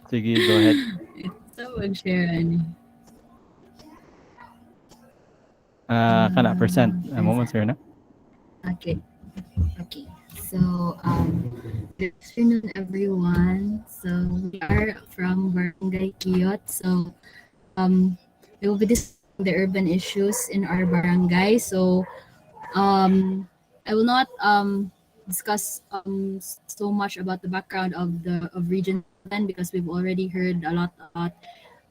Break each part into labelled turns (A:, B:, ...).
A: Sige, go ahead.
B: So, mag-share ani.
A: Kana percent. Moment,
B: Present.
A: sir, na?
B: Okay. Okay. So, good afternoon, everyone. So, we are from Barangay Quiot. So, um, we will be discussing the urban issues in our barangay. So, um, I will not discuss so much about the background of the of Region 7 because we've already heard a lot about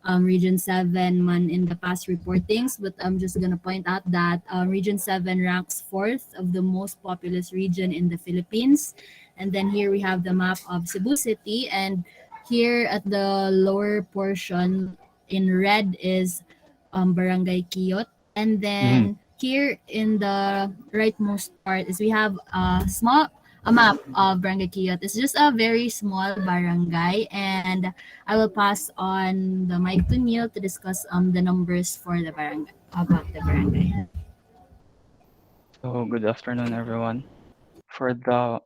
B: Region 7 man in the past reportings, but I'm just gonna point out that Region 7 ranks fourth of the most populous region in the Philippines. And then here we have the map of Cebu City, and here at the lower portion in red is Barangay Quiot. And
A: Mhm.
B: then here in the rightmost part is we have a map of Barangay Quiot. It's just a very small barangay, and I will pass on the mic to Neil to discuss the numbers for the barangay about the barangay.
C: So good afternoon, everyone. For the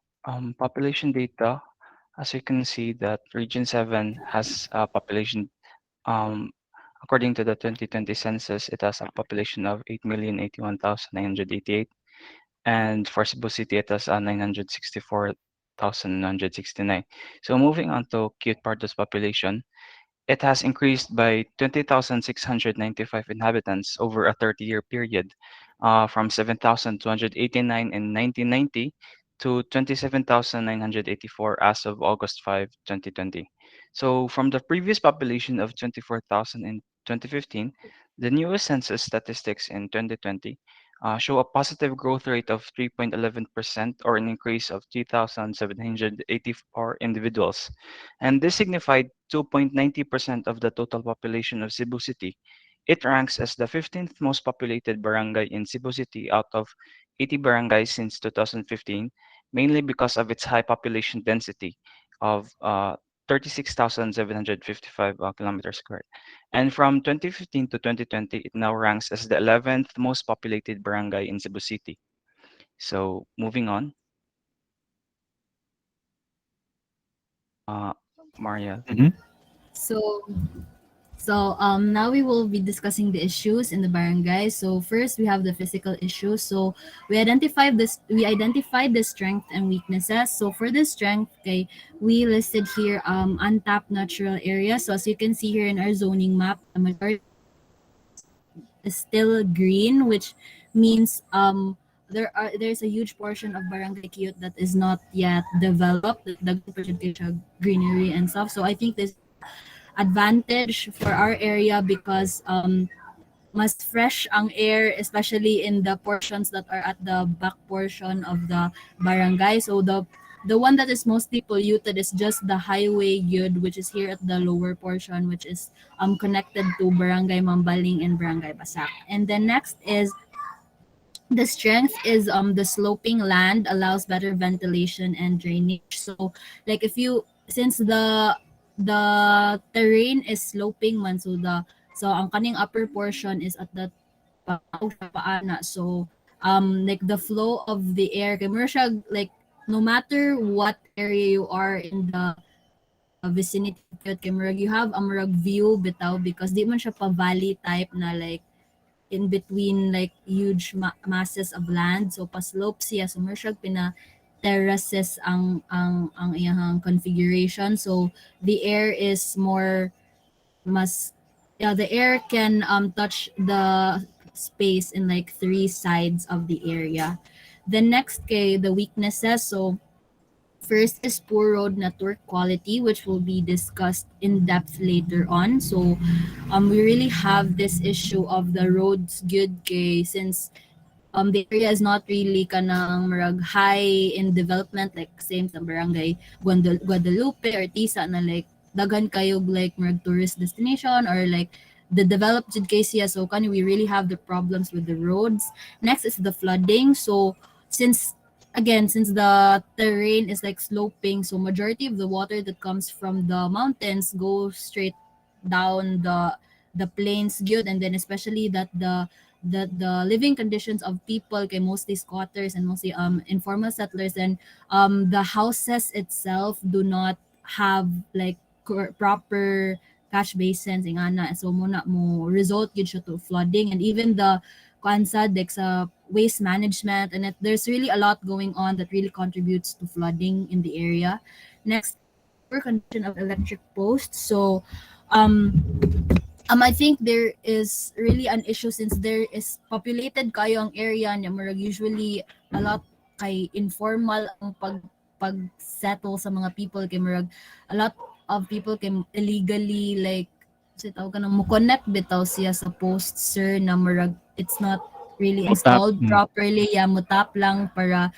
C: population data, as you can see that Region 7 has a population, um, according to the 2020 census, it has a population of 8,081,988. And for Cebu City, it has 964,969. So moving on to Cute Partos population, it has increased by 20,695 inhabitants over a 30-year period, from 7,289 in 1990 to 27,984 as of August 5, 2020. So from the previous population of 24,000 in 2015, the newest census statistics in 2020 show a positive growth rate of 3.11%, or an increase of 3,784 individuals. And this signified 2.90% of the total population of Cebu City. It ranks as the 15th most populated barangay in Cebu City out of 80 barangays since 2015, mainly because of its high population density of 36,755 kilometers squared. And from 2015 to 2020, it now ranks as the 11th most populated barangay in Cebu City. So moving on, uh, Maria.
A: Mhm.
B: So now we will be discussing the issues in the barangay. So first we have the physical issues. So we identified the strength and weaknesses. So for the strength, okay, we listed here untapped natural areas. So as you can see here in our zoning map, the majority is still green, which means there's a huge portion of Barangay Quiot that is not yet developed, the daghang percentage of greenery and stuff. So I think this is a advantage for our area because mas fresh ang air, especially in the portions that are at the back portion of the barangay. So the one that is mostly polluted is just the highway yud, which is here at the lower portion, which is connected to Barangay Mambaling and Barangay Basak. And then next is the strength is the sloping land allows better ventilation and drainage. So like if you since the terrain is sloping man, so ang kaning upper portion is at the paog sa paana. So like the flow of the air kay mura siya, like no matter what area you are in the vicinity of Kyoto, kay murag you have a murag view bitaw because di man siya pa valley type na like in between like huge masses of land. So pa-slope siya, so more siya pina terraces ang iyang configuration. So the air is more mas yeah, the air can touch the space in like three sides of the area. The next kay the weaknesses. So first is poor road network quality, which will be discussed in depth later on. So we really have this issue of the roads good kay since the area is not really kanang marag high in development like same sa barangay Guadalupe or Tisa na like daghan kayo like marag tourist destination or like the developed jud kay siya. So kani we really have the problems with the roads. Next is the flooding. So since since the terrain is like sloping, so majority of the water that comes from the mountains goes straight down the plains good, and then especially that the living conditions of people kay mostly squatters and mostly informal settlers, and the houses itself do not have like proper catch basins ingana, so muna mo result gid siya to flooding. And even the kuan like sa waste management, and there's really a lot going on that really contributes to flooding in the area. Next is the poor condition of electric posts. So um I think there is really an issue since there is populated kayo ang area niya, murag usually a lot kay informal ang pag settle sa mga people, kay murag a lot of people can illegally like sa tawag ka nang mo connect bitaw siya sa post sir na murag it's not really
A: Utap.
B: installed properly, ya mo tap lang para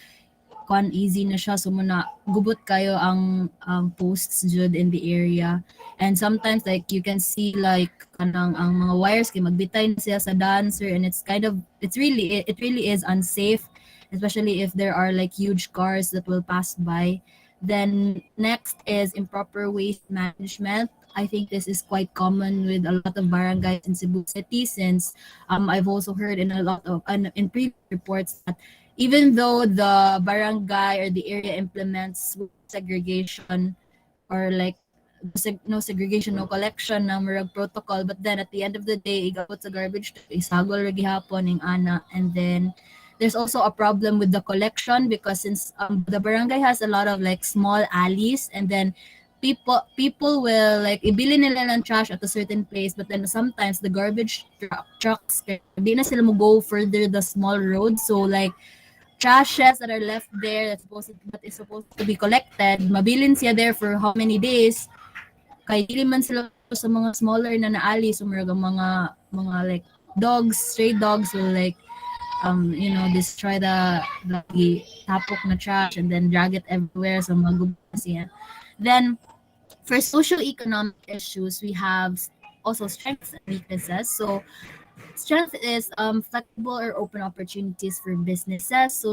B: kuan easy na siya, so muna gubot kayo ang posts jud in the area. And sometimes like you can see like kanang ang mga wires kay magbitay na siya sa dancer, and it's kind of it really is unsafe, especially if there are like huge cars that will pass by. Then next is improper waste management. I think this is quite common with a lot of barangays in Cebu City, since I've also heard in a lot of in previous reports that even though the barangay or the area implements segregation, or like no segregation, no collection na murag protocol, but then at the end of the day igabot sa garbage truck, isagol ra gihapon ning ana. And then there's also a problem with the collection, because since the barangay has a lot of like small alleys, and then people will like ibili nila ng trash at a certain place, but then sometimes the garbage trucks di na sila mo go further the small road, so like trashes that are left there that is supposed to be collected, mabilin siya there for how many days, kay dili man sila sa mga smaller na naali, so mga like dogs, stray dogs will like destroy the tapok na trash and then drag it everywhere, so magubo siya. Then for socio-economic issues, we have also strengths and weaknesses. So strength is flexible or open opportunities for businesses. So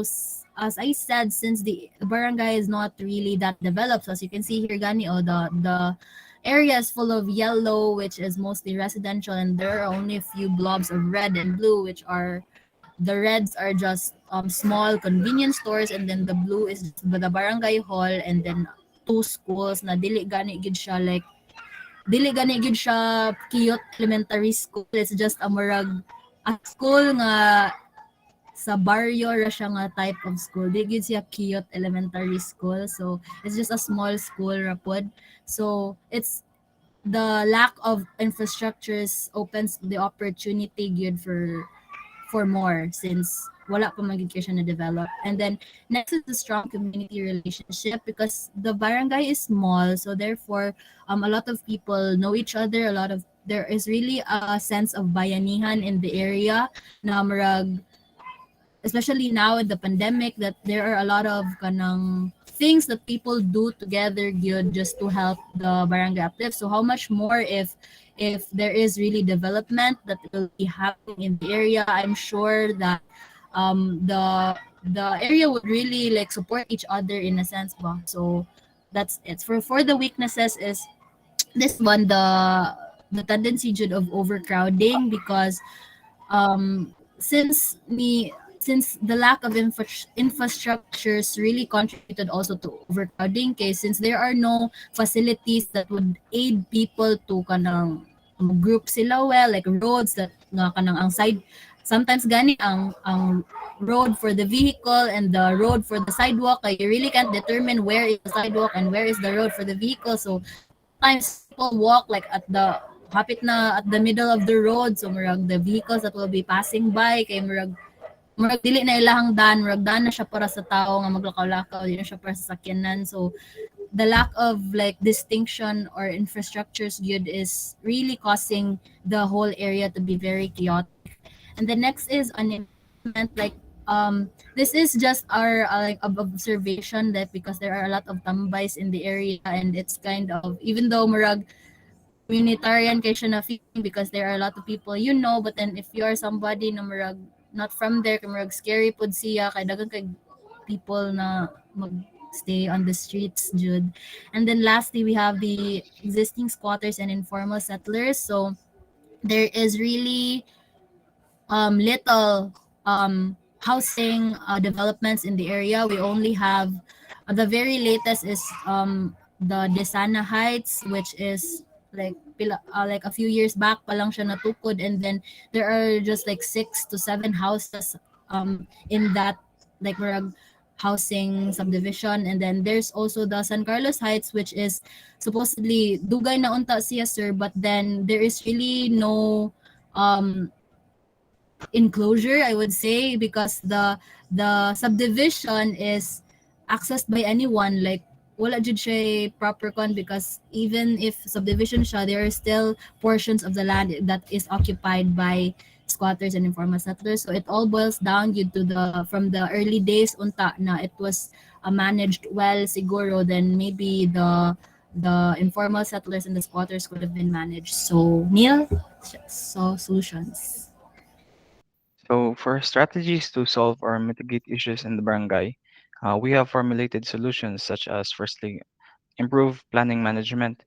B: as I said, since the barangay is not really that developed, so as you can see here, Gani, the area is full of yellow, which is mostly residential, and there are only a few blobs of red and blue, which are the reds are just small convenience stores, and then the blue is just the barangay hall, and then two schools na dili gani gid siya Quiot Elementary School. It's just a murag a school nga sa barrio ra siya nga type of school. Di gid siya Quiot Elementary School. So it's just a small school ra pod. So it's the lack of infrastructures opens the opportunity good for more, since wala pa magiging siya na develop. And then next is the strong community relationship, because the barangay is small, so therefore a lot of people know each other. There is really a sense of bayanihan in the area na murag, especially now with the pandemic, that there are a lot of kanang things that people do together good just to help the barangay uplift. So how much more if there is really development that will be happening in the area, I'm sure that the area would really like support each other in a sense ba. So that's it. For the weaknesses is this one, the tendency Jude, of overcrowding, because since the lack of infrastructures really contributed also to overcrowding case, since there are no facilities that would aid people to kanang group sila well, like roads that nga kanang ang side, sometimes gani ang road for the vehicle and the road for the sidewalk, you really can't determine where is the sidewalk and where is the road for the vehicle. So sometimes people walk like at the hapit na at the middle of the road, so murag the vehicles that will be passing by kay murag dili na ilahang daan, murag daan na siya para sa tao nga maglakaw-lakaw, di na siya para sa sakyanan. So the lack of like distinction or infrastructures good is really causing the whole area to be very chaotic. And the next is unemployment. Like this is just our like observation, that because there are a lot of tambays in the area, and it's kind of, even though murag communitarian kay siya na feeling, because there are a lot of people, but then if you are somebody na murag not from there, kay murag scary pod siya, kay daghang kay people na mag stay on the streets, Jude. And then lastly, we have the existing squatters and informal settlers. So there is really little housing developments in the area. We only have the very latest is the Desana Heights, which is like a few years back pa lang siya natukod, and then there are just like 6 to 7 houses in that like murag housing subdivision. And then there's also the San Carlos Heights, which is supposedly dugay na unta siya, sir, but then there is really no um enclosure, I would say, because the subdivision is accessed by anyone. Like wala jud siya proper con, because even if subdivision siya, there are still portions of the land that is occupied by squatters and informal settlers. So it all boils down due to the from the early days unta na it was managed well siguro, then maybe the informal settlers and the squatters could have been managed. So Neil, so solutions.
C: So for strategies to solve or mitigate issues in the barangay, we have formulated solutions such as firstly, improve planning management.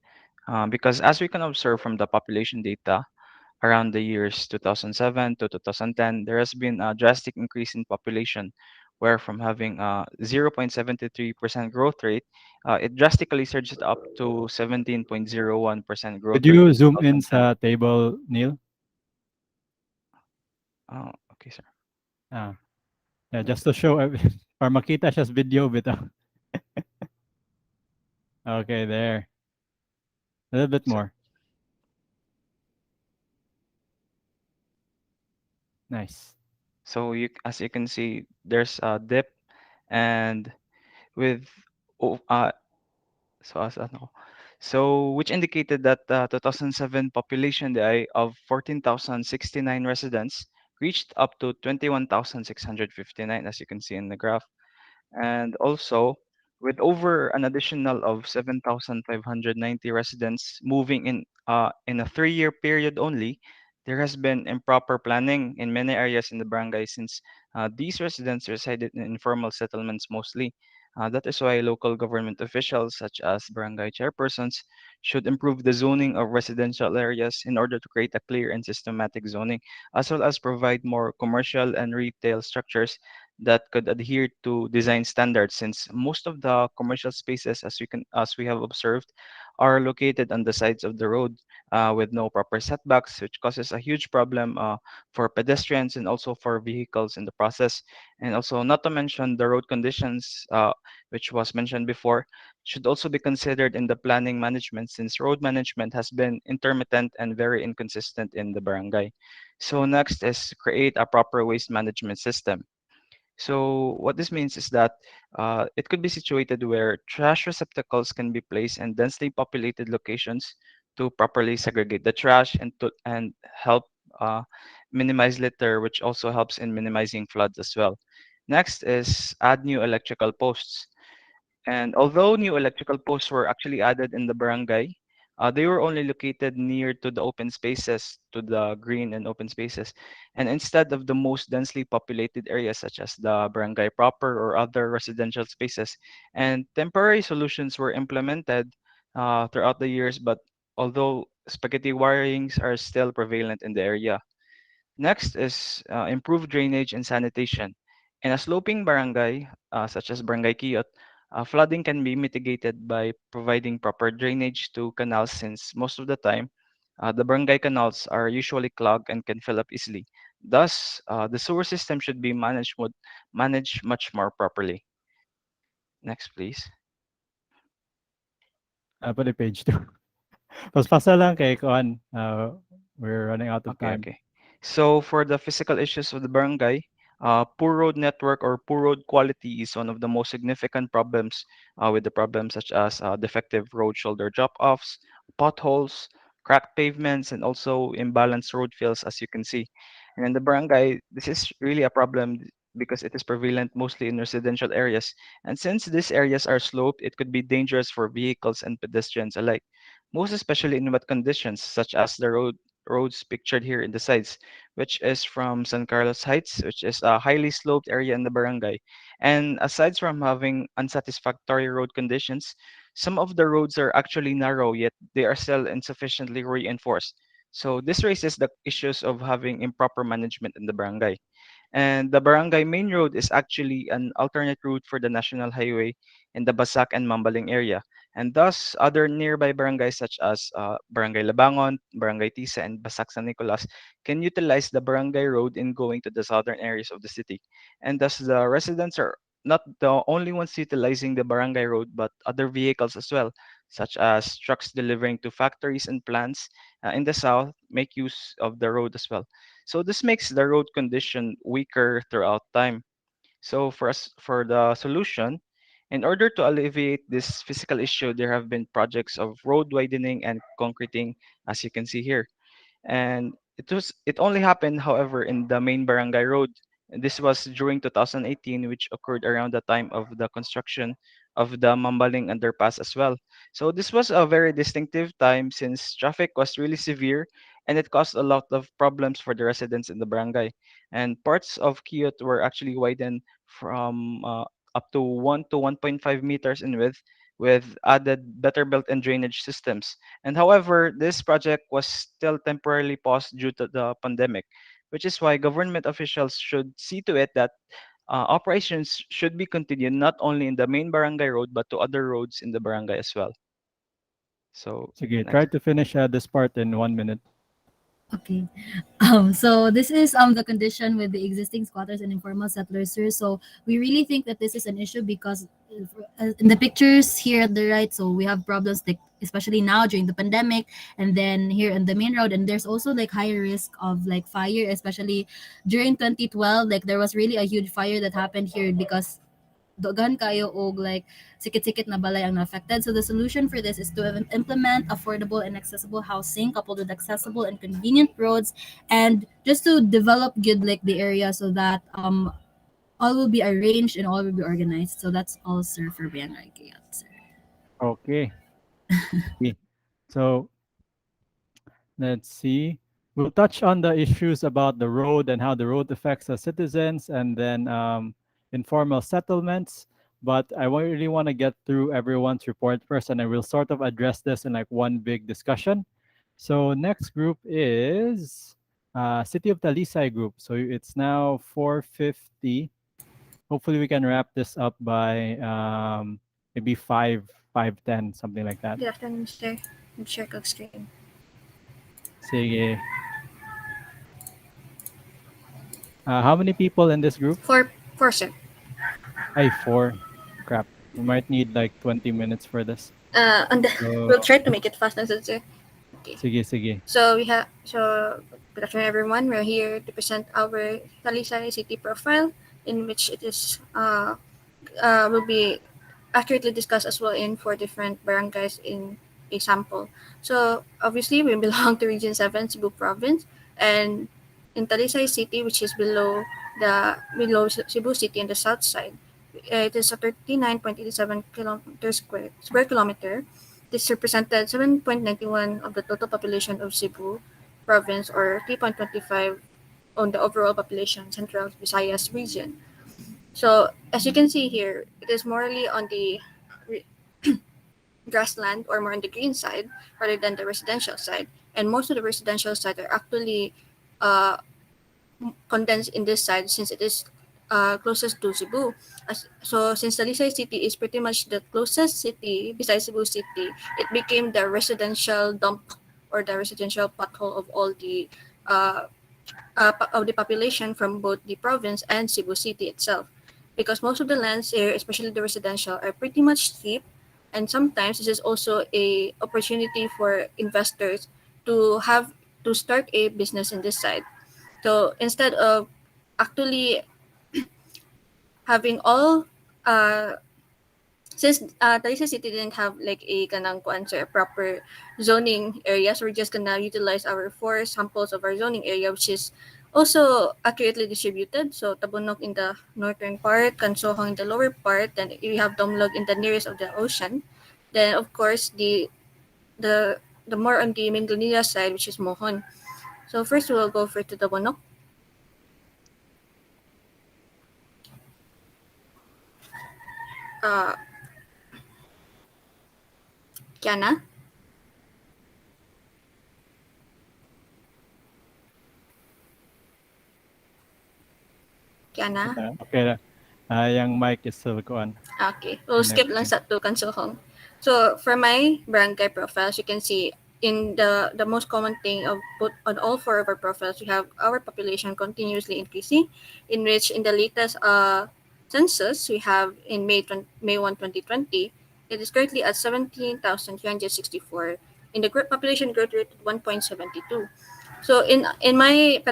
C: Because as we can observe from the population data, around the years 2007 to 2010, there has been a drastic increase in population, where from having a 0.73% growth rate, it drastically surged up to 17.01% growth
A: Could
C: rate in
A: you zoom in
C: 2010.
A: sa table, Neil?
C: Okay, sir.
A: Ah, yeah, just to show or makita siya sa video bitaw. Okay, there. A little bit
C: So,
A: more. Nice.
C: so as you can see, there's a dip, and with o- uh, so as ano, so which indicated that 2007 population day of 14,069 residents reached up to 21,659, as you can see in the graph. And also, with over an additional of 7,590 residents moving in a 3-year period only, there has been improper planning in many areas in the barangay, since these residents resided in informal settlements mostly. That is why local government officials, such as barangay chairpersons, should improve the zoning of residential areas in order to create a clear and systematic zoning, as well as provide more commercial and retail structures that could adhere to design standards, since most of the commercial spaces, as we have observed, are located on the sides of the road, with no proper setbacks, which causes a huge problem for pedestrians and also for vehicles in the process. And also, not to mention the road conditions, which was mentioned before, should also be considered in the planning management, since road management has been intermittent and very inconsistent in the barangay. So next is create a proper waste management system. So what this means is that it could be situated where trash receptacles can be placed in densely populated locations to properly segregate the trash and help uh, minimize litter, which also helps in minimizing floods as well. Next is add new electrical posts. And although new electrical posts were actually added in the barangay, they were only located near to the open spaces, to the green and open spaces. And instead of the most densely populated areas, such as the barangay proper or other residential spaces, and temporary solutions were implemented throughout the years, but although spaghetti wirings are still prevalent in the area. Next is improved drainage and sanitation. In a sloping barangay, such as Barangay Quiot, flooding can be mitigated by providing proper drainage to canals, since most of the time, the barangay canals are usually clogged and can fill up easily. Thus, the sewer system should be managed much more properly. Next, please.
A: Pwede page 2. Paspasa lang kay kuan, we're running out of
C: Okay,
A: time.
C: okay. So for the physical issues of the barangay, poor road network or poor road quality is one of the most significant problems, with the problems such as defective road shoulder drop-offs, potholes, cracked pavements, and also imbalanced road fills, as you can see. And in the barangay, this is really a problem because it is prevalent mostly in residential areas. And since these areas are sloped, it could be dangerous for vehicles and pedestrians alike, most especially in wet conditions, such as the roads pictured here in the sides, which is from San Carlos Heights, which is a highly sloped area in the barangay. And aside from having unsatisfactory road conditions, some of the roads are actually narrow, yet they are still insufficiently reinforced. So this raises the issues of having improper management in the barangay. And the barangay main road is actually an alternate route for the national highway, in the Basak and Mambaling area, and thus other nearby barangays such as Barangay Labangon, Barangay Tisa, and Basak San Nicolas can utilize the barangay road in going to the southern areas of the city. And thus the residents are not the only ones utilizing the barangay road, but other vehicles as well, such as trucks delivering to factories and plants in the south make use of the road as well. So this makes the road condition weaker throughout time. So for the solution, in order to alleviate this physical issue, there have been projects of road widening and concreting, as you can see here. And it only happened, however, in the main barangay road. And this was during 2018, which occurred around the time of the construction of the Mambaling underpass as well. So this was a very distinctive time since traffic was really severe and it caused a lot of problems for the residents in the barangay. And parts of Quiot were actually widened from up to 1 to 1.5 meters in width with added better built-in drainage systems. And however, this project was still temporarily paused due to the pandemic, which is why government officials should see to it that operations should be continued not only in the main barangay road but to other roads in the barangay as well. So
A: Sige, try
C: next.
A: to finish this part in 1 minute.
B: Okay. So this is the condition with the existing squatters and informal settlers, sir. So we really think that this is an issue because in the pictures here at the right, so we have problems like especially now during the pandemic, and then here in the main road, and there's also like higher risk of like fire, especially during 2012. Like there was really a huge fire that happened here because daghan kayo og like sikit-sikit na balay ang affected. So the solution for this is to implement affordable and accessible housing coupled with accessible and convenient roads, and just to develop good like the area so that all will be arranged and all will be organized. So that's all, sir, for Barangay Quiot, sir.
A: Okay. Okay. So let's see. We'll touch on the issues about the road and how the road affects the citizens, and then informal settlements. But I really want to get through everyone's report first, and I will sort of address this in like one big discussion. So next group is City of Talisay group. So it's now 4:50. Hopefully we can wrap this up by maybe 5:10, something like that.
D: Good afternoon, sir. Mag-share ko screen.
A: Sige. How many people in this group?
D: Four, sir.
A: Ay, four. Crap. We might need like 20 minutes for this. So,
D: We'll try to make it fast, sir. Okay.
A: sige.
D: So good afternoon, everyone. We're here to present our Talisay city profile, in which it is will be accurately discussed as well in 4 different barangays in a sample. So obviously, we belong to Region 7, Cebu Province, and in Talisay City, which is below Cebu City on the south side, it is a 39.87 square kilometer. This represented 7.91 of the total population of Cebu Province, or 3.25 on the overall population Central Visayas region. So as you can see here, it is morely on the grassland or more on the green side rather than the residential side. And most of the residential side are actually uh, condensed in this side since it is closest to Cebu. So since Talisay City is pretty much the closest city besides Cebu City, it became the residential dump or the residential pothole of all the of the population from both the province and Cebu City itself. Because most of the lands here, especially the residential, are pretty much steep, and sometimes this is also a opportunity for investors to start a business in this side. So instead of actually having all since Talisay City didn't have like a kanang kuan sir, proper zoning area, so we're just gonna utilize our 4 samples of our zoning area, which is also accurately distributed. So Tabunok in the northern part, Kansohang in the lower part, then we have Domlog in the nearest of the ocean. Then of course the the more on the Mindanao side, which is Mohon. So first we'll go for to Tabunok. Uh, Kiana. Kiana.
A: Okay. Yung mic is still kuan.
D: Okay, we'll skip lang
A: Connecting.
D: sa to Kansuhong. So for my barangay profiles, you can see in the most common thing of put on all four of our profiles, we have our population continuously increasing, in which in the latest census we have in May 1, 2020, it is currently at 17,364. In the population growth rate at 1.72. So in my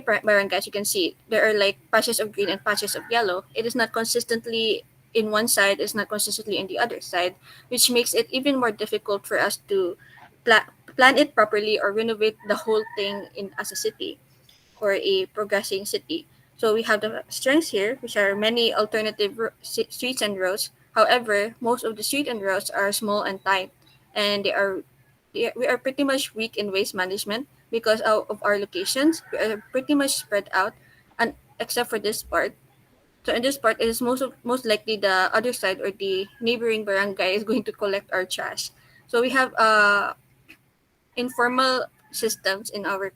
D: barangay, as you can see, there are like patches of green and patches of yellow. It is not consistently in one side, it's not consistently in the other side, which makes it even more difficult for us to plan it properly or renovate the whole thing in as a city or a progressing city. So we have the strengths here, which are many alternative streets and roads. However, most of the street and roads are small and tight, and we are pretty much weak in waste management because of our locations. We are pretty much spread out, and except for this part. So in this part, it is most likely the other side or the neighboring barangay is going to collect our trash. So we have informal systems in our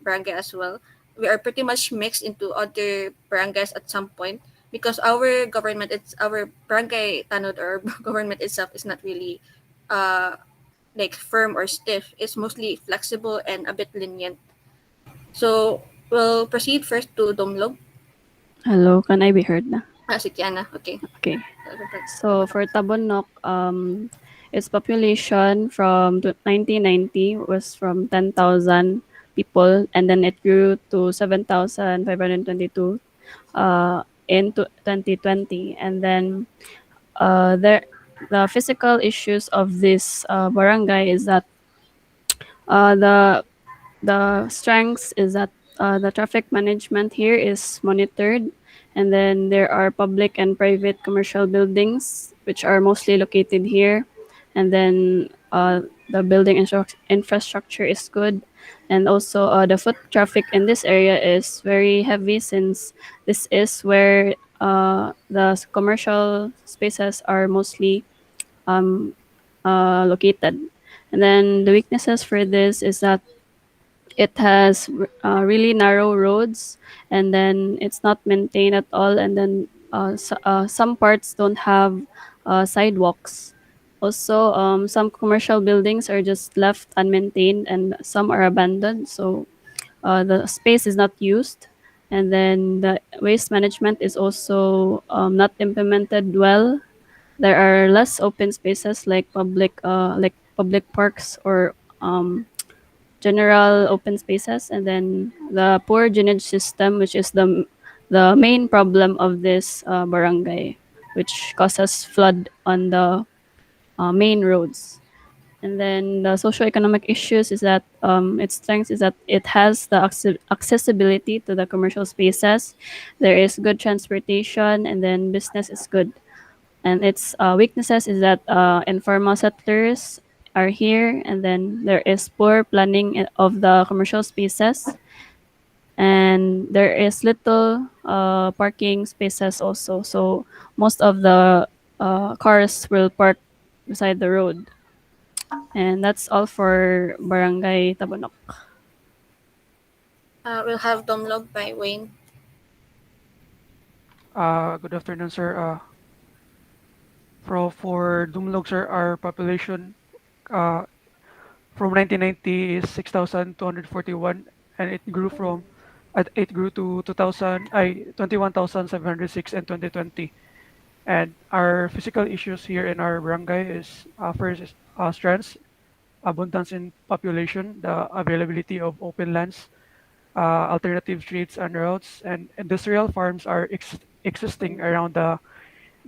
D: barangay as well. We are pretty much mixed into other barangays at some point because our barangay tanod or government itself is not really uh like firm or stiff. It's mostly flexible and a bit lenient. So we'll proceed first to Domlog.
E: Hello, can I be heard na?
D: Si Kiana. Okay.
E: Okay. So for Tabonok, its population from 1990 was from 10,000 people, and then it grew to 7,522 in 2020. And then the physical issues of this barangay is that uh, the the strengths is that the traffic management here is monitored, and then there are public and private commercial buildings which are mostly located here, and then the building infrastructure is good, and also the foot traffic in this area is very heavy since this is where the commercial spaces are mostly um, located. And then the weaknesses for this is that it has really narrow roads, and then it's not maintained at all, and then some parts don't have sidewalks. Also, some commercial buildings are just left unmaintained, and some are abandoned, so the space is not used. And then the waste management is also not implemented well. There are less open spaces like public parks or general open spaces, and then the poor drainage system, which is the main problem of this barangay, which causes flood on the main roads. And then the socioeconomic issues is that its strengths is that it has the accessibility to the commercial spaces. There is good transportation, and then business is good. And its weaknesses is that informal settlers are here, and then there is poor planning of the commercial spaces, and there is little parking spaces also. So most of the cars will park beside the road. And that's all for Barangay Tabonok.
D: We'll have Domlog by Wayne.
F: Good afternoon, sir. For Dumlog, sir, our population uh, from 1990 is 6,241, and it grew to 21,706 in 2020. And our physical issues here in our barangay is first is strengths, abundance in population, the availability of open lands, alternative streets and roads, and industrial farms are existing around the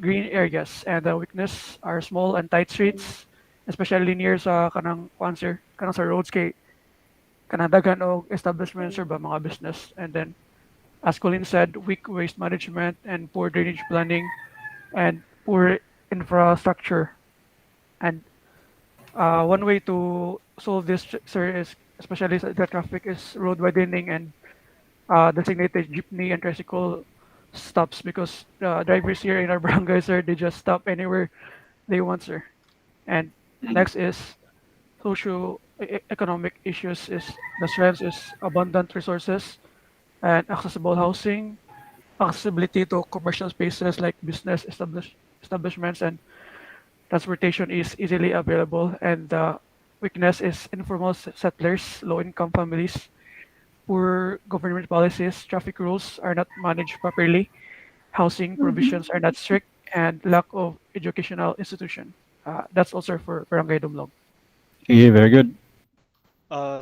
F: green areas, and the weakness are small and tight streets, especially near sa kanang sa roads kay kanang daghan og establishments or ba mga business. And then as Colin said, weak waste management and poor drainage planning and poor infrastructure. And one way to solve this, sir, is especially sa the traffic is road widening and designated jeepney and tricycle stops, because drivers here in our barangay, sir, they just stop anywhere they want, sir. And next is socio-economic issues is the strengths is abundant resources and accessible housing, accessibility to commercial spaces like establishments and transportation is easily available, and the weakness is informal settlers, low-income families, poor government policies, traffic rules are not managed properly, housing provisions are not strict, and lack of educational institution. That's also for Barangay Dumlog.
A: Okay, very good.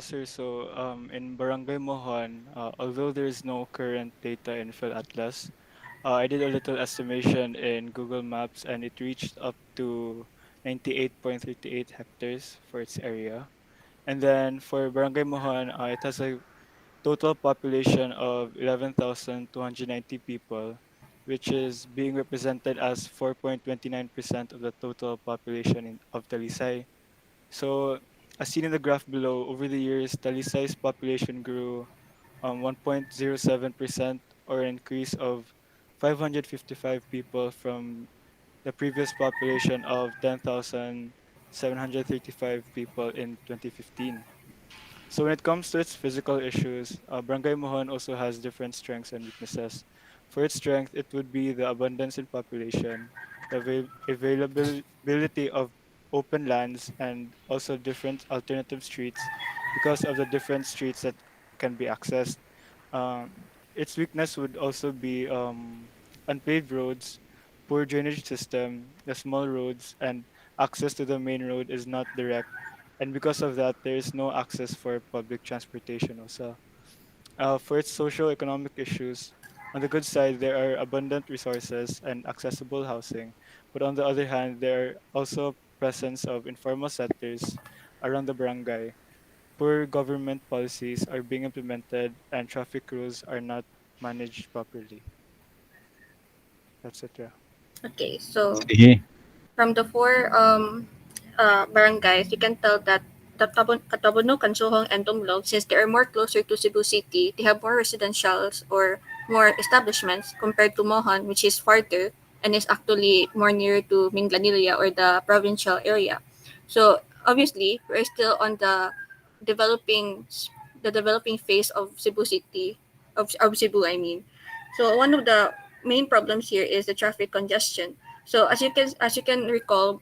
G: Sir, so in Barangay Mohon, although there is no current data in PhilAtlas, I did a little estimation in Google Maps and it reached up to 98.38 hectares for its area. And then for Barangay Mohon, it has a total population of 11,290 people, which is being represented as 4.29% of the total population of Talisay. So, as seen in the graph below, over the years, Talisay's population grew 1.07%, or an increase of 555 people from the previous population of 10,735 people in 2015. So when it comes to its physical issues, Barangay Mohon also has different strengths and weaknesses. For its strength, it would be the abundance in population, the availability of open lands, and also different alternative streets because of the different streets that can be accessed. Its weakness would also be unpaved roads, poor drainage system, the small roads, and access to the main road is not direct, and because of that, there is no access for public transportation also. For its socio-economic issues, on the good side, there are abundant resources and accessible housing, but on the other hand, there are also presence of informal settlers around the barangay. Poor government policies are being implemented, and traffic rules are not managed properly, etc.
D: Okay, so
A: Sige.
D: from the four barangays, you can tell that Katabono, Kansuhong, and Dumlog, since they are more closer to Cebu City, they have more residentials or more establishments compared to Mohon, which is farther and is actually more near to Minglanilla or the provincial area. So obviously, we're still on developing the developing phase of Cebu City, of Cebu, I mean. So one of the main problems here is the traffic congestion. So as you can recall,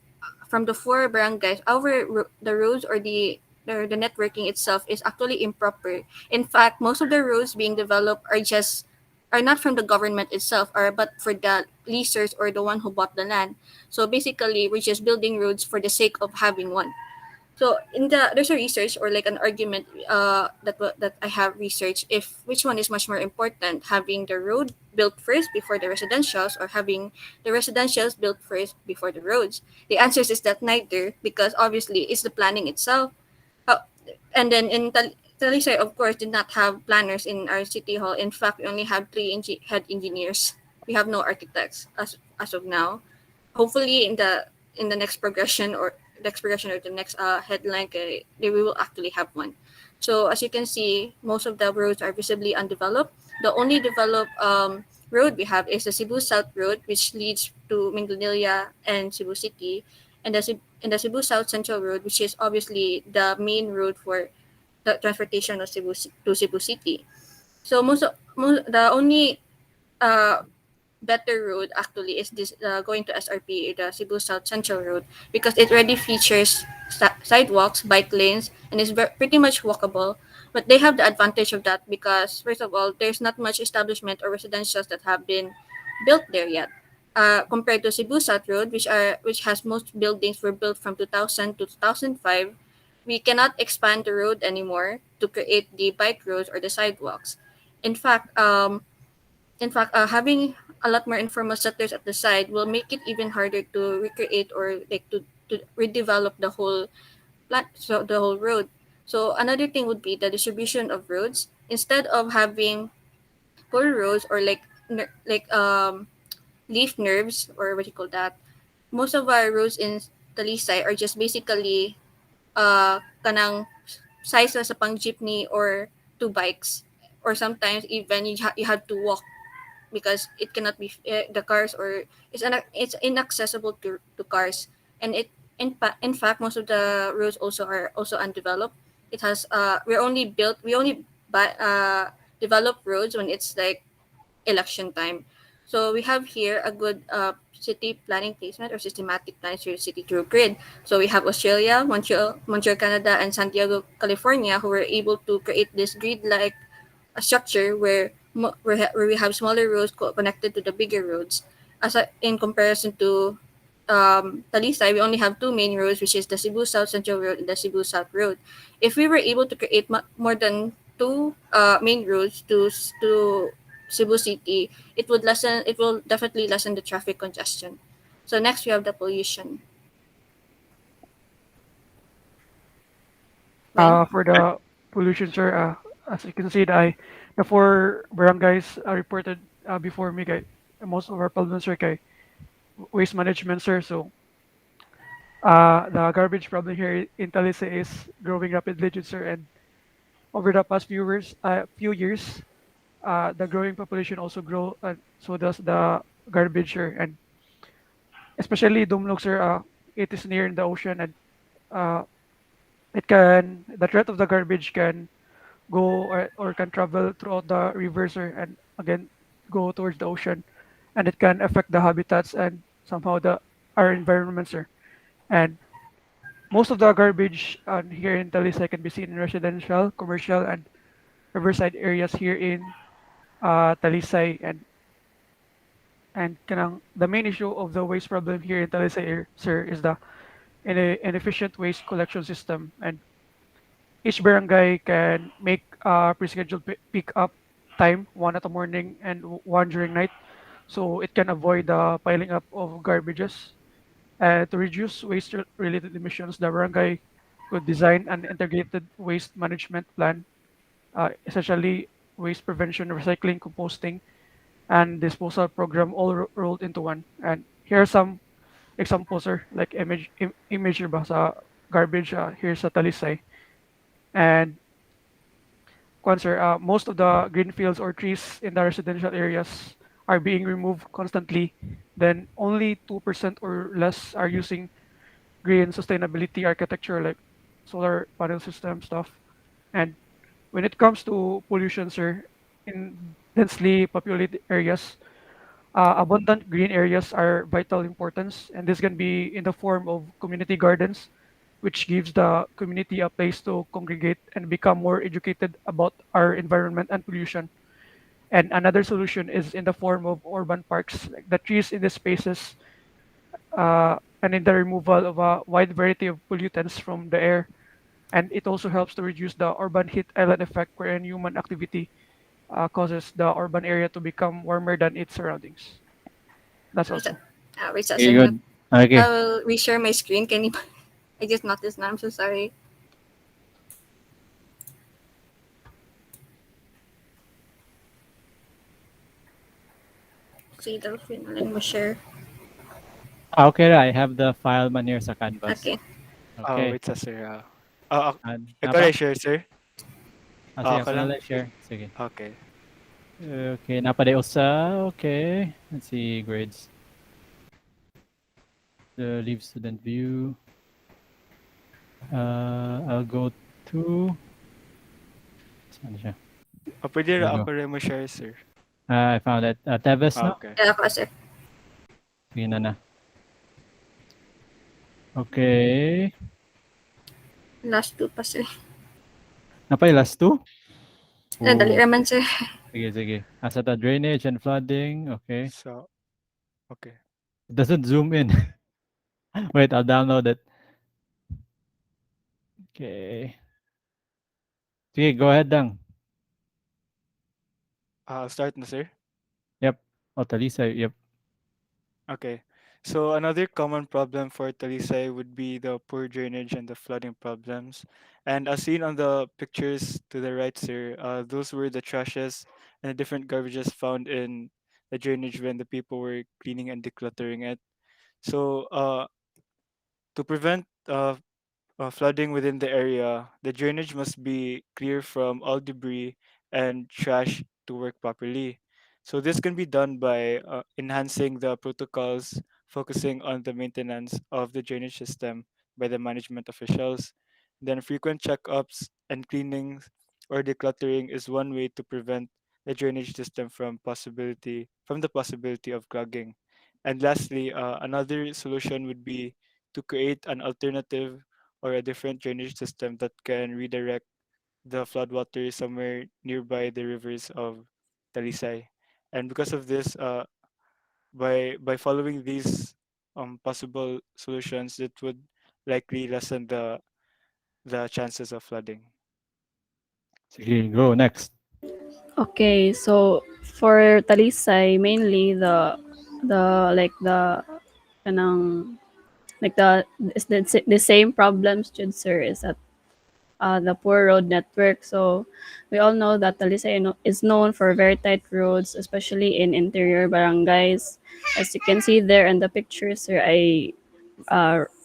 D: from the four barangays, the roads or the networking itself is actually improper. In fact, most of the roads being developed are not from the government itself, or but for the leasers or the one who bought the land. So basically, we're just building roads for the sake of having one. So there's a research or like an argument that I have researched if which one is much more important, having the road built first before the residentials or having the residentials built first before the roads. The answer is that neither, because obviously it's the planning itself. Uh, and then in Talisay, of course, did not have planners in our city hall. In fact, we only have three head engineers. We have no architects as of now. Hopefully, in the next progression or the next headline, we will actually have one. So as you can see, most of the roads are visibly undeveloped. The only developed road we have is the Cebu South Road, which leads to Minglanilla and Cebu City, and the Cebu South Central Road, which is obviously the main road for the transportation of to Cebu City. So the only uh, better road actually is this going to SRP, the Cebu South Central Road, because it already features sidewalks, bike lanes, and is pretty much walkable. But they have the advantage of that because, first of all, there's not much establishment or residentials that have been built there yet. Compared to Cebu South Road, which has most buildings were built from 2000 to 2005, we cannot expand the road anymore to create the bike roads or the sidewalks. In fact, having a lot more informal settlers at the side will make it even harder to recreate or like to redevelop the whole road. So another thing would be the distribution of roads. Instead of having full roads or leaf nerves or what you call that, most of our roads in Talisay are just basically kanang size na sa pang jeepney or two bikes, or sometimes even you have to walk because it cannot be the cars or it's inaccessible to cars, and in fact most of the roads also are also undeveloped. It has we only develop roads when it's like election time. So we have here a good city planning placement or systematic planning for city through grid. So we have Australia, Montreal, Canada, and Santiago, California, who were able to create this grid-like structure where we have smaller roads connected to the bigger roads. In comparison to Talisay, we only have two main roads, which is the Cebu South Central Road and the Cebu South Road. If we were able to create more than two main roads to Cebu City, it will definitely lessen the traffic congestion. So next we have the pollution. Right?
F: For the pollution, sir, as you can see, the four barangays reported before me, kay, most of our problems are kay waste management, sir. So the garbage problem here in Talisay is growing rapidly, sir, and over the past few years, the growing population also grow, and so does the garbage, sir, and especially Dumlog, sir. It is near the ocean, and uh, the threat of the garbage can go or can travel throughout the rivers, sir, and again go towards the ocean, and it can affect the habitats and somehow the our environment, sir. And most of the garbage here in Talisay can be seen in residential, commercial, and riverside areas here in Talisay. And the main issue of the waste problem here in Talisay, sir, is the inefficient waste collection system. And each barangay can make pre-scheduled pick up time, one at the morning and one during night, so it can avoid the piling up of garbages. To reduce waste-related emissions, the barangay could design an integrated waste management plan, essentially waste prevention, recycling, composting, and disposal program all rolled into one. And here are some examples, sir, like image ba sa garbage here sa Talisay. And sir, most of the green fields or trees in the residential areas are being removed constantly. Then only 2% or less are using green sustainability architecture like solar panel system stuff. And when it comes to pollution, sir, in densely populated areas, abundant green areas are vital importance, and this can be in the form of community gardens, which gives the community a place to congregate and become more educated about our environment and pollution. And another solution is in the form of urban parks. Like the trees in the spaces and in the removal of a wide variety of pollutants from the air. And it also helps to reduce the urban heat island effect, wherein human activity causes the urban area to become warmer than its surroundings. That's
D: Wait,
F: also.
D: wait a
A: Okay,
D: second.
A: good. Okay.
D: I'll reshare my screen. Can you? I just noticed now. I'm so sorry. See the final and share.
A: Okay, I have the file man here sa Canvas.
D: Okay.
A: Okay.
G: Wait sa sir. Ito
A: Napa?
G: share sir.
A: Sige,
G: Ako
A: ako na
G: lang.
A: lang share. Sige.
G: Okay.
A: Okay, napaday usa. Okay. Let's see grades. The leave student view. I'll go to saan siya?
G: Pwede
A: There
G: ra
A: you
G: ako
A: go.
G: rin mo share sir.
A: I found it. Teves, no?
G: Okay.
D: Kaya ako, sir.
A: Sige na. Okay.
D: Last two pa, sir.
A: Napay last two?
D: Dali
A: Oh,
D: raman, sir.
A: sige. Asa the drainage and flooding. Okay.
G: So, okay.
A: It doesn't zoom in. Wait, I'll download it. Okay. Sige, go ahead lang.
G: I'll start na sir.
A: Yep. Oh, Talisay. Yep.
G: Okay. So another common problem for Talisay would be the poor drainage and the flooding problems. And as seen on the pictures to the right, sir, those were the trashes and the different garbages found in the drainage when the people were cleaning and decluttering it. So to prevent flooding within the area, the drainage must be clear from all debris and trash to work properly. So this can be done by enhancing the protocols, focusing on the maintenance of the drainage system by the management officials. Then frequent checkups and cleaning or decluttering is one way to prevent the drainage system from the possibility of clogging. And lastly, another solution would be to create an alternative or a different drainage system that can redirect the floodwater somewhere nearby the rivers of Talisay. And because of this, by following these possible solutions, it would likely lessen the chances of flooding.
A: Sige, go next.
E: Okay, so for Talisay, mainly the kanang like the same problems, Jud sir, is that the poor road network. So we all know that Talisay is known for very tight roads, especially in interior barangays. As you can see there in the pictures, sir, I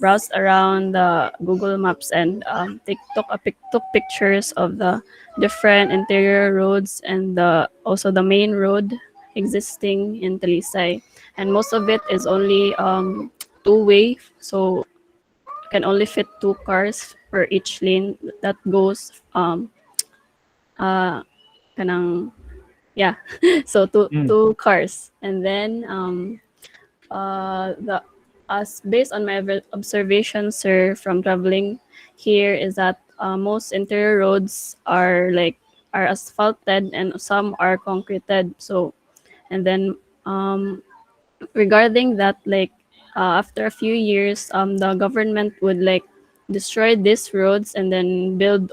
E: browsed around the Google Maps and took pictures of the different interior roads and also the main road existing in Talisay. And most of it is only two-way, so can only fit two cars per each lane that goes uh kanang yeah so
A: Mm.
E: two cars. And then the as based on my observations, sir, from traveling here, is that most interior roads are asphalted and some are concreted. So and then regarding that, after a few years, the government would destroy these roads and then build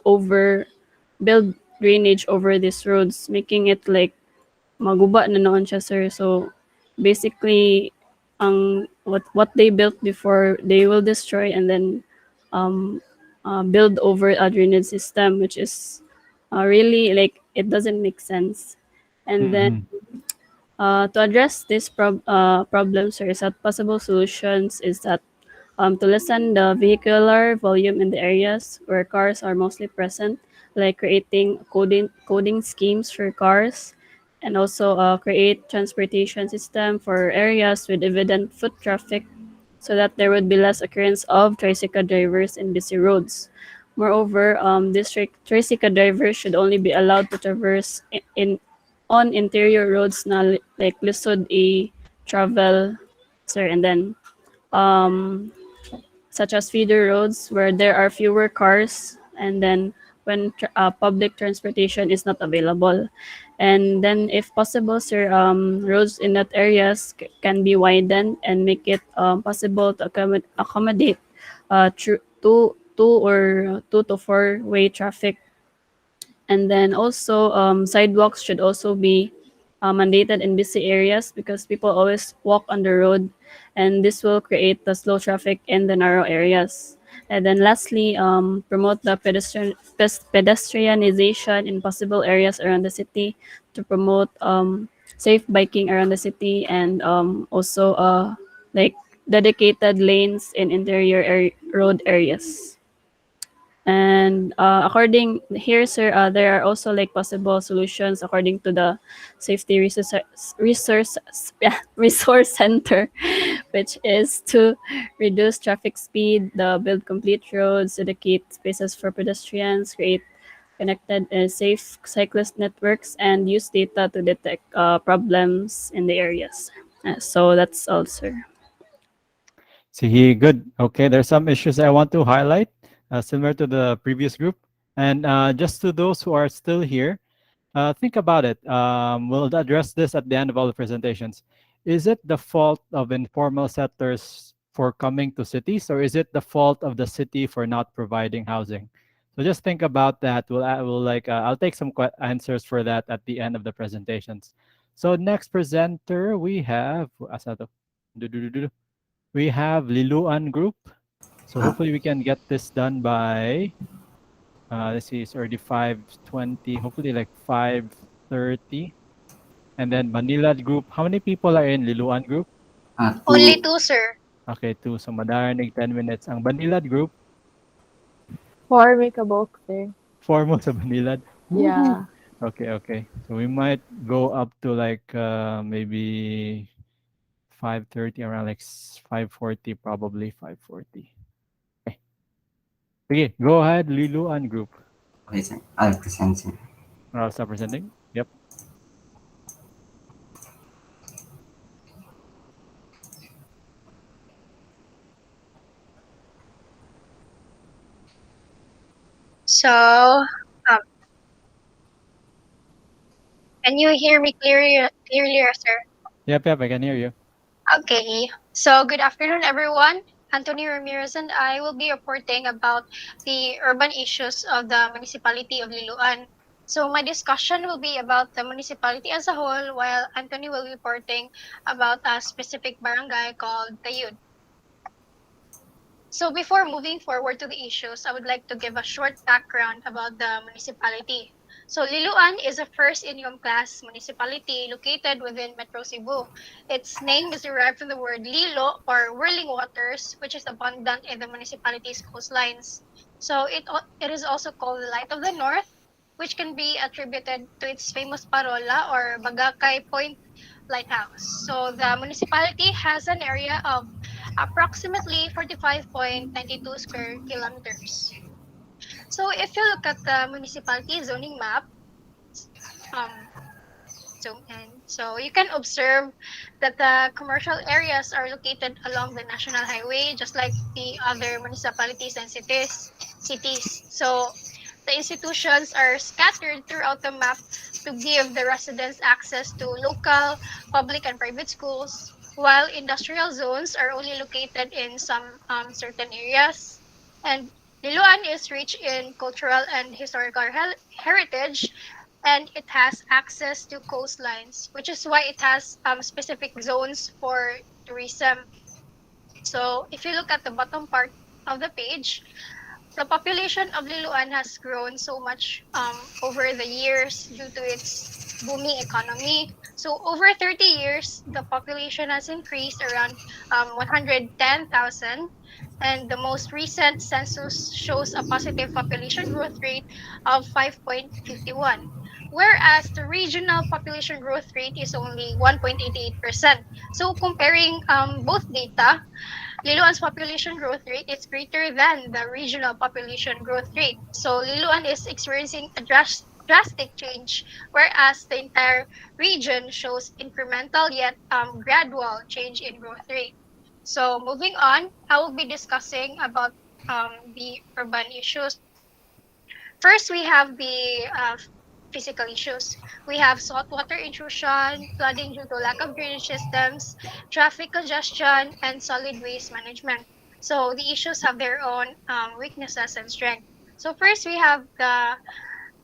E: drainage over these roads, making it like maguba na noon siya, sir. So basically, ang what they built before, they will destroy and then um build over a drainage system, which is really like it doesn't make sense. And then
A: Mm-hmm.
E: to address this problems, or is that possible solutions, is that to lessen the vehicular volume in the areas where cars are mostly present, like creating coding schemes for cars, and also create transportation system for areas with evident foot traffic, so that there would be less occurrence of tricycle drivers in busy roads. Moreover, tricycle drivers should only be allowed to traverse in on interior roads na like lisod a travel, sir. And then um such as feeder roads where there are fewer cars, and then when public transportation is not available. And then if possible, sir, roads in that areas can be widened and make it possible to accommodate two to four way traffic. And then also sidewalks should also be mandated in busy areas, because people always walk on the road, and this will create the slow traffic in the narrow areas. And then lastly, promote the pedestrianization in possible areas around the city, to promote safe biking around the city, and also like dedicated lanes in interior road areas. And according here, sir, there are also like possible solutions according to the safety resource yeah, resource center, which is to reduce traffic speed, build complete roads, dedicate spaces for pedestrians, create connected and safe cyclist networks, and use data to detect problems in the areas. So that's all, sir.
A: Sige, good. Okay, there's some issues I want to highlight, similar to the previous group. And just to those who are still here, think about it. We'll address this at the end of all the presentations. Is it the fault of informal settlers for coming to cities, or is it the fault of the city for not providing housing? So just think about that. I'll take some answers for that at the end of the presentations. So next presenter we have asa to? We have Liloan Group. So hopefully we can get this done by let's see, it's already 5:20, hopefully like 5:30. And then Manila Group. How many people are in Liloan Group?
H: Only two, sir.
A: Okay, two. So madaranig 10 minutes. Ang Banilad Group,
I: For make a bulk there.
A: four mo sa Banilad. Woohoo!
I: Yeah.
A: Okay, okay. So we might go up to like maybe 5:30, around like 5:40, probably 5:40. Okay. Okay, go ahead, Liloan Group.
J: Okay, sir. I'll present, sir.
A: I'll start presenting. Yep.
H: um, can you hear me clearly, sir?
A: Yep, I can hear you.
H: Okay. So, good afternoon, everyone. Anthony Ramirez and I will be reporting about the urban issues of the municipality of Liloan. So, my discussion will be about the municipality as a whole, while Anthony will be reporting about a specific barangay called Tayud. So before moving forward to the issues, I would like to give a short background about the municipality. So Liloan is a first income class municipality located within Metro Cebu. Its name is derived from the word lilo or whirling waters, which is abundant in the municipality's coastlines. So it is also called the Light of the North, which can be attributed to its famous parola or Bagakay Point Lighthouse. So the municipality has an area of approximately 45.92 square kilometers. So if you look at the municipality zoning map, um, zoom in. So you can observe that the commercial areas are located along the national highway, just like the other municipalities and cities. So the institutions are scattered throughout the map to give the residents access to local, public, and private schools, while industrial zones are only located in some certain areas. And Liloan is rich in cultural and historical heritage, and it has access to coastlines, which is why it has specific zones for tourism. So if you look at the bottom part of the page, the population of Liloan has grown so much over the years due to its booming economy. So over 30 years, the population has increased around 110,000. And the most recent census shows a positive population growth rate of 5.51, whereas the regional population growth rate is only 1.88%. So comparing both data, Liloan's population growth rate is greater than the regional population growth rate. So Liloan is experiencing a drastic change, whereas the entire region shows incremental yet gradual change in growth rate. So moving on, I will be discussing about the urban issues. First, we have the physical issues. We have saltwater intrusion, flooding due to lack of drainage systems, traffic congestion, and solid waste management. So the issues have their own weaknesses and strengths. So first, we have the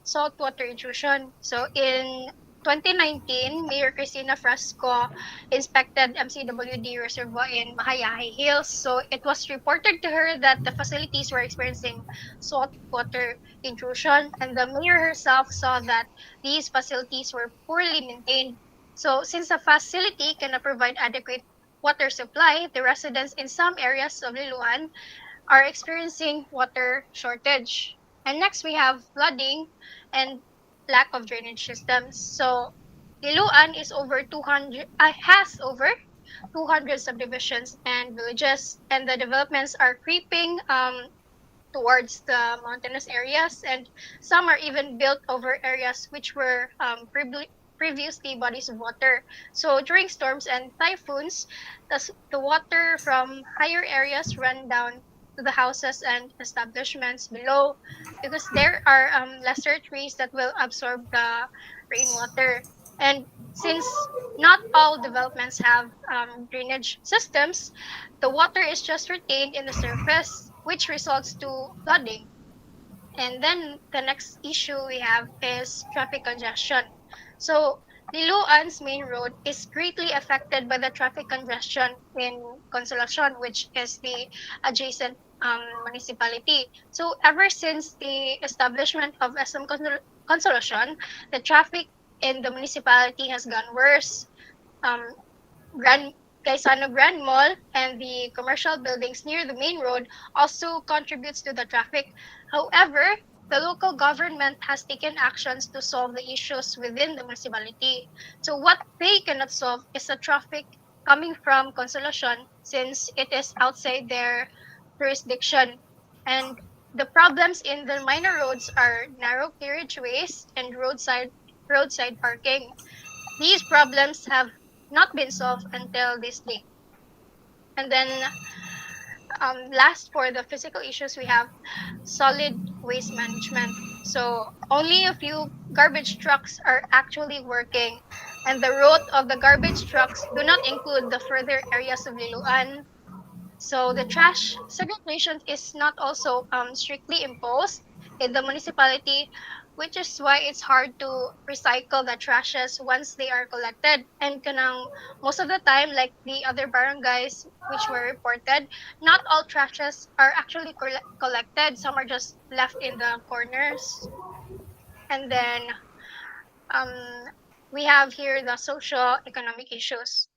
H: saltwater intrusion. So in 2019, Mayor Cristina Frasco inspected MCWD reservoir in Mahayahay Hills. So it was reported to her that the facilities were experiencing saltwater intrusion, and the mayor herself saw that these facilities were poorly maintained. So since the facility cannot provide adequate water supply, the residents in some areas of Liloan are experiencing water shortage. And next, we have flooding and lack of drainage systems. So Liloan is over 200, has over 200 subdivisions and villages, and the developments are creeping towards the mountainous areas, and some are even built over areas which were previously bodies of water. So during storms and typhoons, the water from higher areas run down to the houses and establishments below, because there are lesser trees that will absorb the rainwater. And since not all developments have drainage systems, the water is just retained in the surface, which results to flooding. And then the next issue we have is traffic congestion. So Liloan's main road is greatly affected by the traffic congestion in Consolacion, which is the adjacent municipality. So ever since the establishment of SM Consolacion, the traffic in the municipality has gone worse. Um, Grand Gaisano Grand Mall and the commercial buildings near the main road also contributes to the traffic. However, the local government has taken actions to solve the issues within the municipality. So what they cannot solve is the traffic coming from Consolacion, since it is outside their jurisdiction. And the problems in the minor roads are narrow carriageways and roadside parking. These problems have not been solved until this day. And then last, for the physical issues, we have solid waste management. So only a few garbage trucks are actually working, and the route of the garbage trucks do not include the further areas of Liloan. So the trash segregation is not also strictly imposed in the municipality, which is why it's hard to recycle the trashes once they are collected. And kanang most of the time, like the other barangays which were reported, not all trashes are actually collected. Some are just left in the corners. And then um, we have here the social economic issues.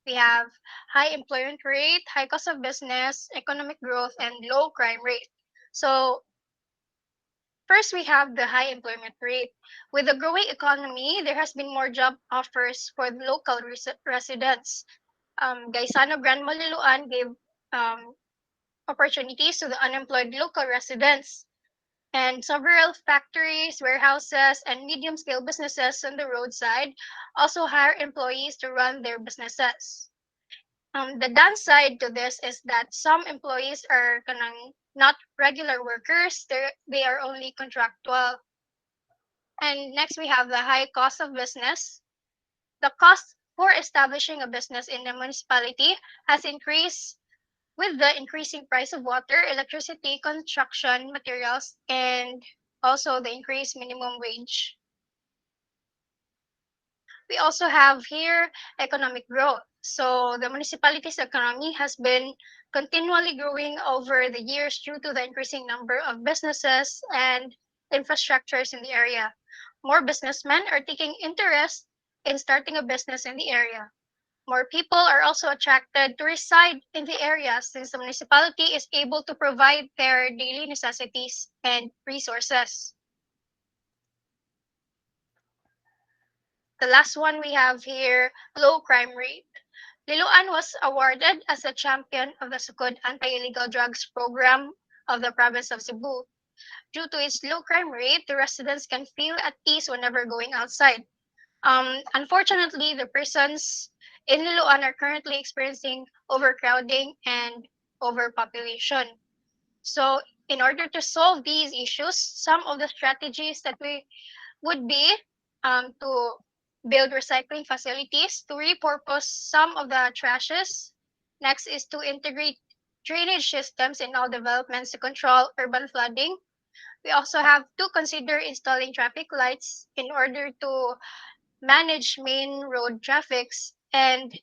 H: We have high employment rate, high cost of business, economic growth, and low crime rate. So first, we have the high employment rate. With the growing economy, there has been more job offers for the local residents. Gaisano Grand Maliluan gave um, opportunities to the unemployed local residents. And several factories, warehouses, and medium-scale businesses on the roadside also hire employees to run their businesses. The downside to this is that some employees are kanang not regular workers, they are only contractual. And next we have the high cost of business. The cost for establishing a business in the municipality has increased with the increasing price of water, electricity, construction materials, and also the increased minimum wage. We also have here economic growth. So the municipality's economy has been continually growing over the years due to the increasing number of businesses and infrastructures in the area. More businessmen are taking interest in starting a business in the area. More people are also attracted to reside in the area since the municipality is able to provide their daily necessities and resources. The last one we have here, low crime rate. Liloan was awarded as the champion of the Sukud Anti-Illegal Drugs Program of the province of Cebu. Due to its low crime rate, the residents can feel at ease whenever going outside. Unfortunately, the prisons in Liloan are currently experiencing overcrowding and overpopulation. So, in order to solve these issues, some of the strategies that we would be to build recycling facilities, to repurpose some of the trashes. Next is to integrate drainage systems in all developments to control urban flooding. We also have to consider installing traffic lights in order to manage main road traffics. And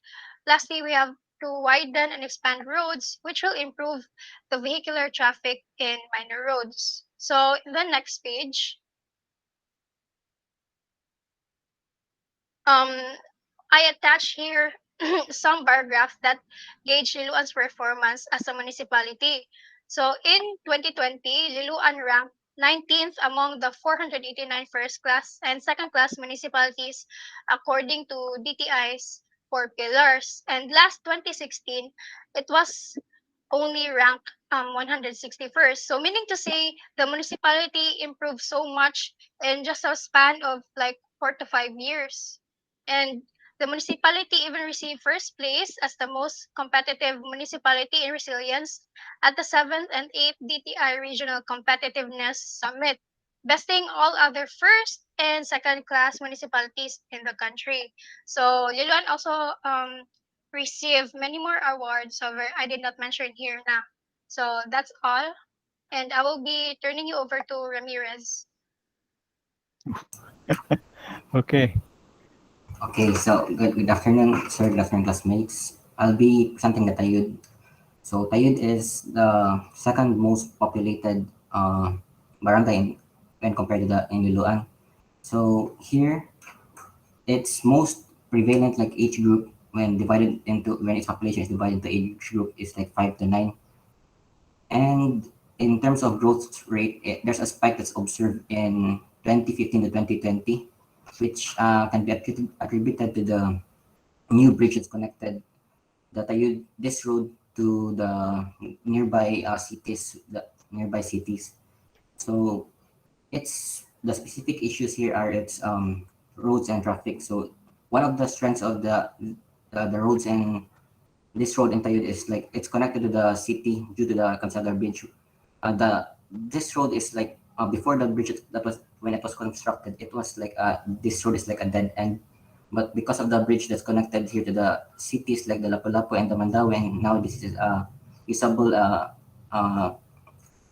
H: lastly, we have to widen and expand roads, which will improve the vehicular traffic in minor roads. So in the next page, Um, I attach here some bar graph that gauge Liloan's performance as a municipality. So in 2020, Liloan ranked 19th among the 489 first class and second class municipalities according to DTI's four pillars. And last 2016, it was only ranked 161st. So meaning to say the municipality improved so much in just a span of like 4 to 5 years. And the municipality even received first place as the most competitive municipality in resilience at the 7th and 8th DTI Regional Competitiveness Summit, besting all other first and second class municipalities in the country. So Liloan also received many more awards, however, I did not mention here now. So that's all. And I will be turning you over to Ramirez.
A: Okay.
J: Okay, so good afternoon, sir. Good afternoon, classmates. I'll be presenting the Tayud. So Tayud is the second most populated barangay when compared to the in Liloan. So here, its most prevalent like age group when its population is divided into age group is like 5 to 9. And in terms of growth rate, there's a spike that's observed in 2015 to 2020, which can be attributed to the new bridge that's connected this road to the nearby cities. So it's the specific issues here are its roads and traffic. So one of the strengths of the roads and this road in Tayud is like it's connected to the city due to the Calzada Bridge. The This road is like before the bridge that was when it was constructed, it was like this road is like a dead end. But because of the bridge that's connected here to the cities like the Lapu-Lapu and the Mandaue, now this is a usable uh,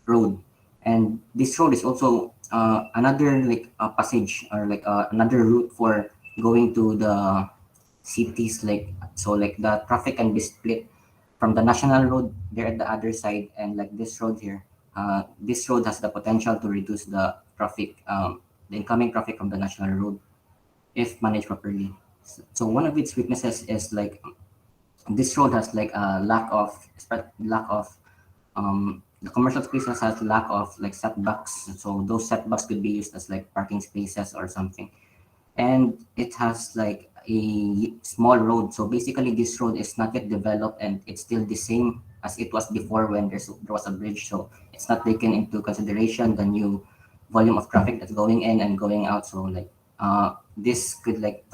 J: road. And this road is also another like passage or like another route for going to the cities. Like so, like the traffic can be split from the national road there at the other side, and like this road here. This road has the potential to reduce the traffic, the incoming traffic from the national road if managed properly. So one of its weaknesses is like this road has like a lack of the commercial spaces has lack of like setbacks. So those setbacks could be used as like parking spaces or something. And it has like a small road. So basically, this road is not yet developed, and it's still the same as it was before when there was a bridge. So it's not taken into consideration the new volume of traffic that's going in and going out. So like this could like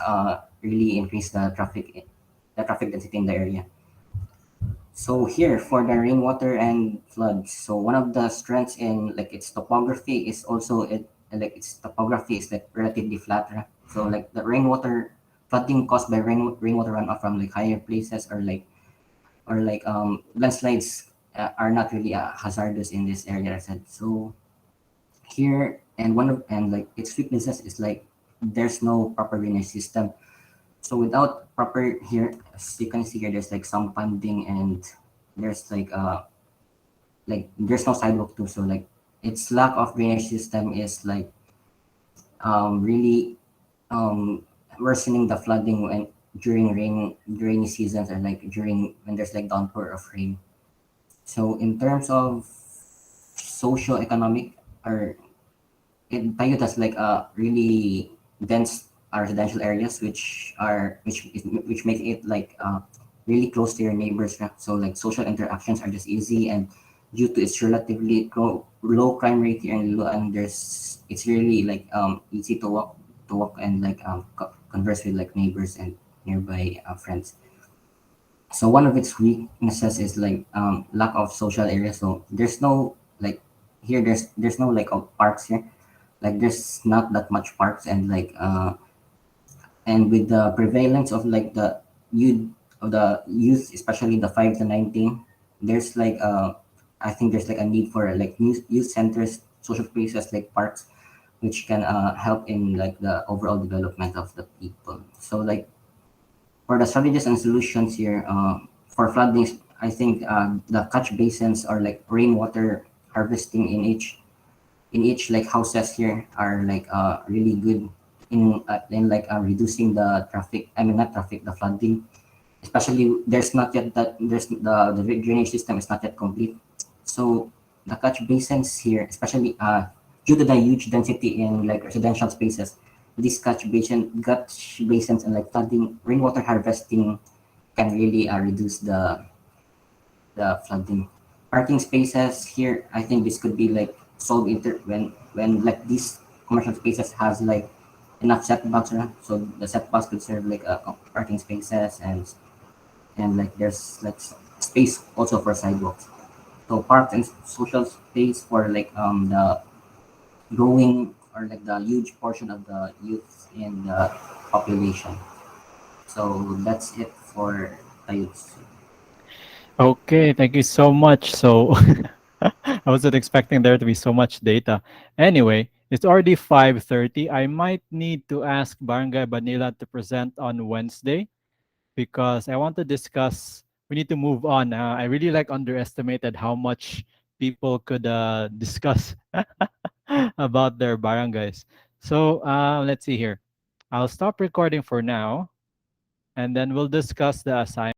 J: really increase the traffic density in the area. So here for the rainwater and floods. So one of the strengths in like its topography is also its topography is like relatively flat. Right? So like the rainwater flooding caused by rainwater runoff from like higher places or like landslides are not really hazardous in this area. I said so here and one of and like its weaknesses is like there's no proper drainage system. So without proper here, as you can see here, there's like some funding and there's like there's no sidewalk too. So like its lack of drainage system is like really um worsening the flooding when during rainy seasons or like during when there's like downpour of rain. So in terms of socio-economic or Tayud has like a really dense residential areas which make it like really close to your neighbors. Yeah. So like social interactions are just easy, and due to its relatively low crime rate here in Liloan, there's it's really like easy to walk and like converse with like neighbors and nearby friends. So one of its weaknesses is like lack of social areas. So there's no like here there's no like parks here, like there's not that much parks and like and with the prevalence of like the youth, especially the 5 to 19, there's like I think there's like a need for like youth centers, social spaces like parks, which can help in like the overall development of the people. So like for the strategies and solutions here for flooding, I think the catch basins or like rainwater harvesting in each like houses here are like really good in like reducing the traffic. I mean not traffic, the flooding. Especially there's not yet that there's the drainage system is not yet complete. So the catch basins here, especially due to the huge density in like residential spaces, these catch basins and like flooding rainwater harvesting can really reduce the flooding. Parking spaces here, I think this could be like solved when like these commercial spaces has like enough setbacks, right? So the setbacks could serve like parking spaces and like there's like space also for sidewalks. So parks and social space for like the growing or like the huge portion of the youth in the population. So that's it for the youth.
A: Okay, thank you so much. So I wasn't expecting there to be so much data. Anyway, it's already 5:30. I might need to ask Barangay Banila to present on Wednesday because I want to discuss. We need to move on. I really like underestimated how much people could discuss about their barangays. So let's see here. I'll stop recording for now, and then we'll discuss the assignment.